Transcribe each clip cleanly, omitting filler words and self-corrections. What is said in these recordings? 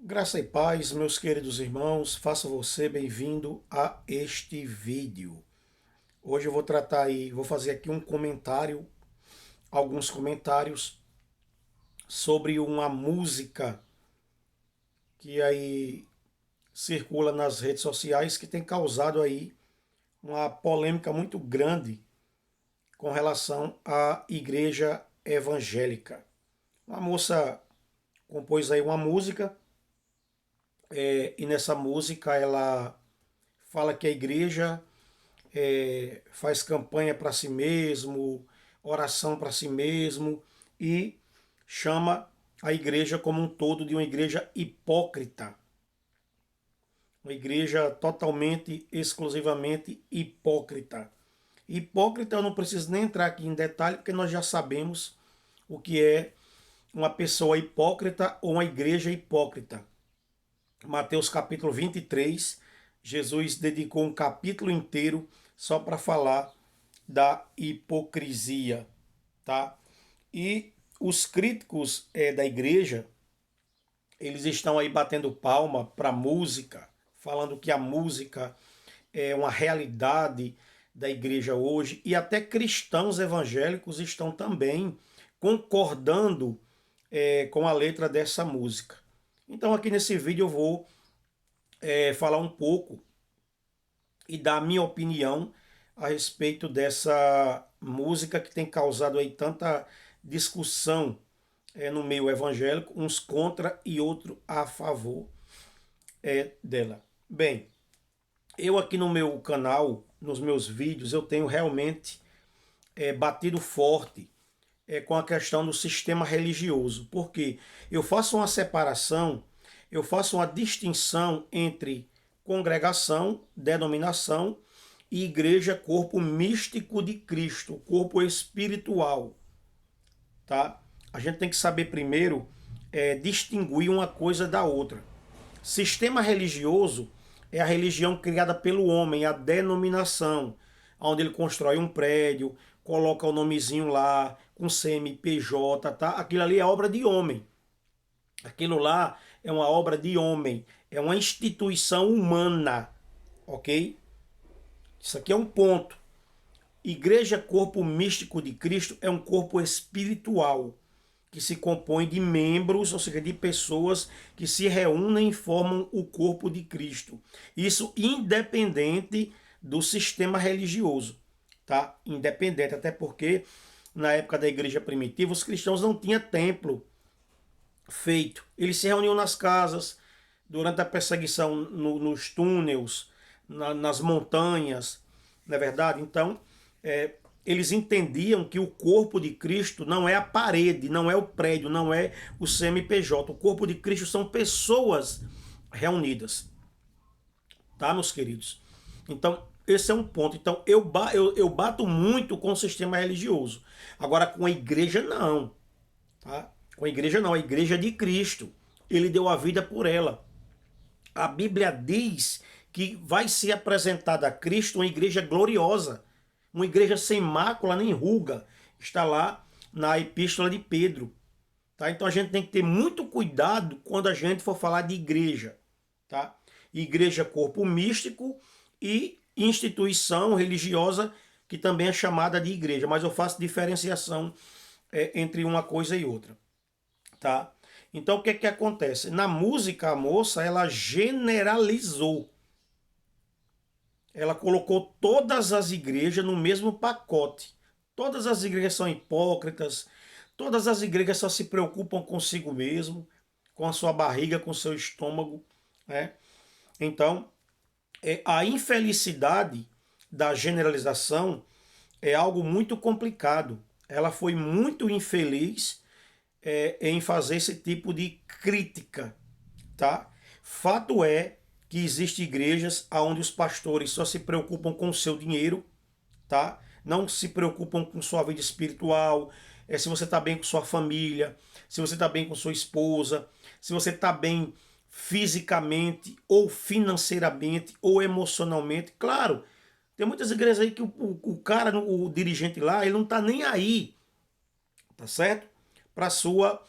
Graça e paz, meus queridos irmãos, faça você bem-vindo a este vídeo. Hoje eu vou tratar aí, vou fazer aqui um comentário, alguns comentários sobre uma música que aí circula nas redes sociais que tem causado aí uma polêmica muito grande com relação à igreja evangélica. Uma moça compôs aí uma música e nessa música ela fala que a igreja faz campanha para si mesmo, oração para si mesmo e chama a igreja como um todo de uma igreja hipócrita. Uma igreja totalmente, exclusivamente hipócrita. Hipócrita eu não preciso nem entrar aqui em detalhe, porque nós já sabemos o que é uma pessoa hipócrita ou uma igreja hipócrita. Mateus capítulo 23, Jesus dedicou um capítulo inteiro só para falar da hipocrisia, tá? E os críticos da igreja, eles estão aí batendo palma para a música, falando que a música é uma realidade da igreja hoje, e até cristãos evangélicos estão também concordando com a letra dessa música. Então aqui nesse vídeo eu vou falar um pouco e dar a minha opinião a respeito dessa música que tem causado aí tanta discussão no meio evangélico, uns contra e outro a favor dela. Bem, eu aqui no meu canal, nos meus vídeos, eu tenho realmente batido forte com a questão do sistema religioso, porque eu faço uma separação, eu faço uma distinção entre congregação, denominação e igreja, corpo místico de Cristo, corpo espiritual, tá? A gente tem que saber primeiro distinguir uma coisa da outra. Sistema religioso é a religião criada pelo homem, a denominação, onde ele constrói um prédio, coloca o nomezinho lá, com CNPJ, tá? Aquilo ali é obra de homem. Aquilo lá é uma obra de homem, é uma instituição humana, ok? Isso aqui é um ponto. Igreja, corpo místico de Cristo, é um corpo espiritual que se compõe de membros, ou seja, de pessoas que se reúnem e formam o corpo de Cristo. Isso independente do sistema religioso, tá? Independente, até porque na época da igreja primitiva os cristãos não tinham templo feito. Eles se reuniam nas casas, durante a perseguição nos túneis, nas montanhas, não é verdade? Então, eles entendiam que o corpo de Cristo não é a parede, não é o prédio, não é o CNPJ. O corpo de Cristo são pessoas reunidas, tá, meus queridos? Então, esse é um ponto. Então, eu bato muito com o sistema religioso. Agora, com a igreja, não. Tá? Com a igreja, não. A igreja de Cristo. Ele deu a vida por ela. A Bíblia diz que vai ser apresentada a Cristo uma igreja gloriosa, uma igreja sem mácula nem ruga. Está lá na epístola de Pedro. Tá? Então a gente tem que ter muito cuidado quando a gente for falar de igreja. Tá? Igreja, corpo místico e instituição religiosa que também é chamada de igreja, mas eu faço diferenciação entre uma coisa e outra. Tá? Então o que que acontece? Na música a moça ela generalizou. Ela colocou todas as igrejas no mesmo pacote. Todas as igrejas são hipócritas, todas as igrejas só se preocupam consigo mesmo, com a sua barriga, com o seu estômago, né? Então, a infelicidade da generalização é algo muito complicado. Ela foi muito infeliz em fazer esse tipo de crítica, tá? Fato é que existem igrejas onde os pastores só se preocupam com o seu dinheiro, tá? Não se preocupam com sua vida espiritual, se você está bem com sua família, se você está bem com sua esposa, se você está bem fisicamente ou financeiramente ou emocionalmente. Claro, tem muitas igrejas aí que o cara, o dirigente lá, ele não está nem aí, tá certo? Para sua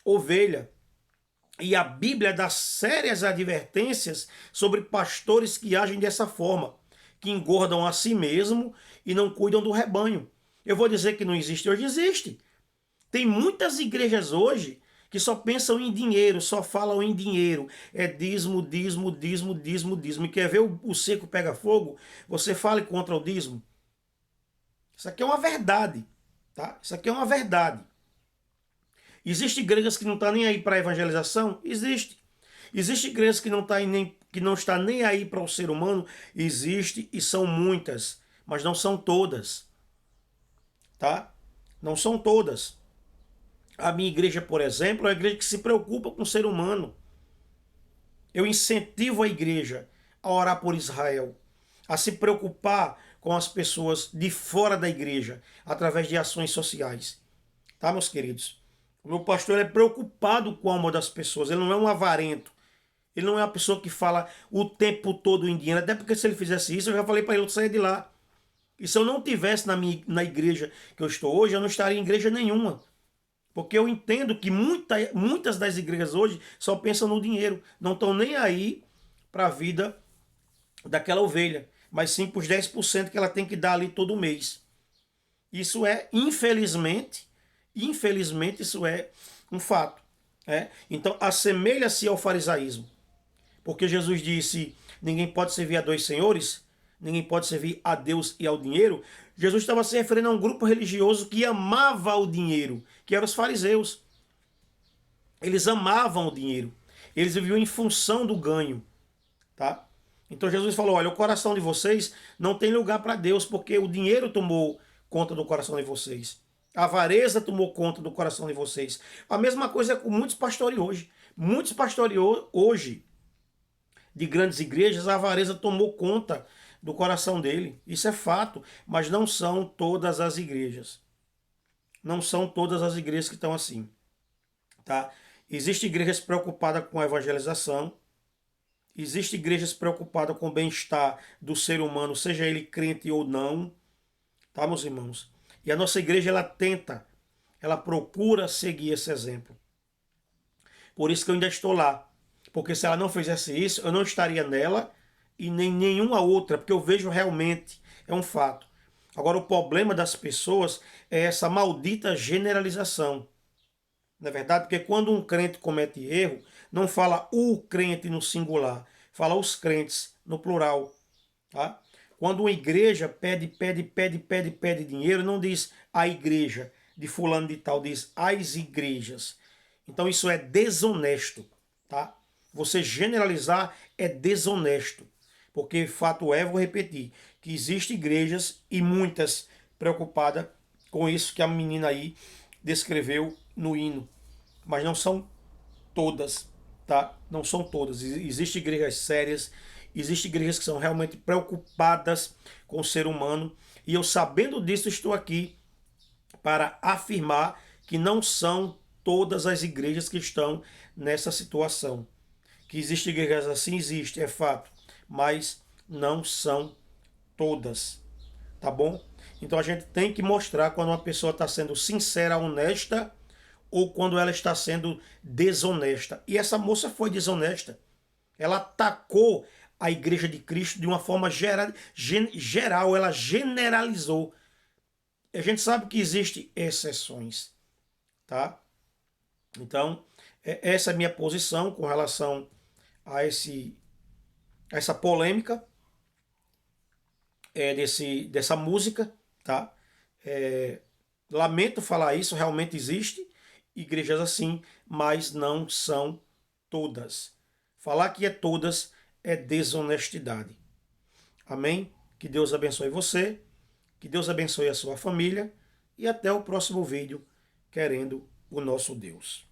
ovelha. E a Bíblia dá sérias advertências sobre pastores que agem dessa forma, que engordam a si mesmo e não cuidam do rebanho. Eu vou dizer que não existe hoje, existe. Tem muitas igrejas hoje que só pensam em dinheiro, só falam em dinheiro. É dízimo, dízimo, dízimo, dízimo, dízimo. E quer ver o seco pega fogo? Você fale contra o dízimo. Isso aqui é uma verdade, tá? Isso aqui é uma verdade. Existem igrejas que não estão nem aí para a evangelização? Existe. Existe igrejas que não está nem aí para o ser humano? Existe e são muitas, mas não são todas, tá? Não são todas. A minha igreja, por exemplo, é uma igreja que se preocupa com o ser humano. Eu incentivo a igreja a orar por Israel, a se preocupar com as pessoas de fora da igreja, através de ações sociais. Tá, meus queridos? O meu pastor é preocupado com a alma das pessoas, ele não é um avarento. Ele não é uma pessoa que fala o tempo todo em dinheiro, até porque se ele fizesse isso, eu já falei para ele sair de lá. E se eu não tivesse na igreja que eu estou hoje, eu não estaria em igreja nenhuma. Porque eu entendo que muitas das igrejas hoje só pensam no dinheiro, não estão nem aí para a vida daquela ovelha, mas sim para os 10% que ela tem que dar ali todo mês. Isso é, infelizmente, isso é um fato. Então, assemelha-se ao farisaísmo. Porque Jesus disse, ninguém pode servir a dois senhores, ninguém pode servir a Deus e ao dinheiro. Jesus estava se referindo a um grupo religioso que amava o dinheiro, que eram os fariseus. Eles amavam o dinheiro. Eles viviam em função do ganho, tá? Então Jesus falou, olha, o coração de vocês não tem lugar para Deus, porque o dinheiro tomou conta do coração de vocês. A avareza tomou conta do coração de vocês. A mesma coisa é com muitos pastores hoje. Muitos pastores hoje de grandes igrejas, a avareza tomou conta do coração dele. Isso é fato, mas não são todas as igrejas. Não são todas as igrejas que estão assim, tá? Existem igrejas preocupadas com a evangelização, existem igrejas preocupadas com o bem-estar do ser humano, seja ele crente ou não, tá, meus irmãos? E a nossa igreja, ela procura seguir esse exemplo. Por isso que eu ainda estou lá. Porque se ela não fizesse isso, eu não estaria nela e nem nenhuma outra, porque eu vejo realmente, é um fato. Agora, o problema das pessoas é essa maldita generalização. Não é verdade? Porque quando um crente comete erro, não fala o crente no singular, fala os crentes no plural. Tá? Quando uma igreja pede dinheiro, não diz a igreja de fulano de tal, diz as igrejas. Então isso é desonesto, tá? Você generalizar é desonesto. Porque fato é, vou repetir, que existem igrejas e muitas preocupadas com isso que a menina aí descreveu no hino. Mas não são todas, tá? Não são todas. Existem igrejas sérias, existem igrejas que são realmente preocupadas com o ser humano. E eu, sabendo disso, estou aqui para afirmar que não são todas as igrejas que estão nessa situação. Que existem igrejas assim, existe, é fato, mas não são todas, tá bom? Então a gente tem que mostrar quando uma pessoa está sendo sincera, honesta, ou quando ela está sendo desonesta. E essa moça foi desonesta. Ela atacou a igreja de Cristo de uma forma geral, ela generalizou. A gente sabe que existem exceções, tá? Então, essa é a minha posição com relação a essa polêmica dessa música, tá? Lamento falar isso, realmente existe igrejas assim, mas não são todas. Falar que é todas é desonestidade. Amém? Que Deus abençoe você, que Deus abençoe a sua família e até o próximo vídeo, querendo o nosso Deus.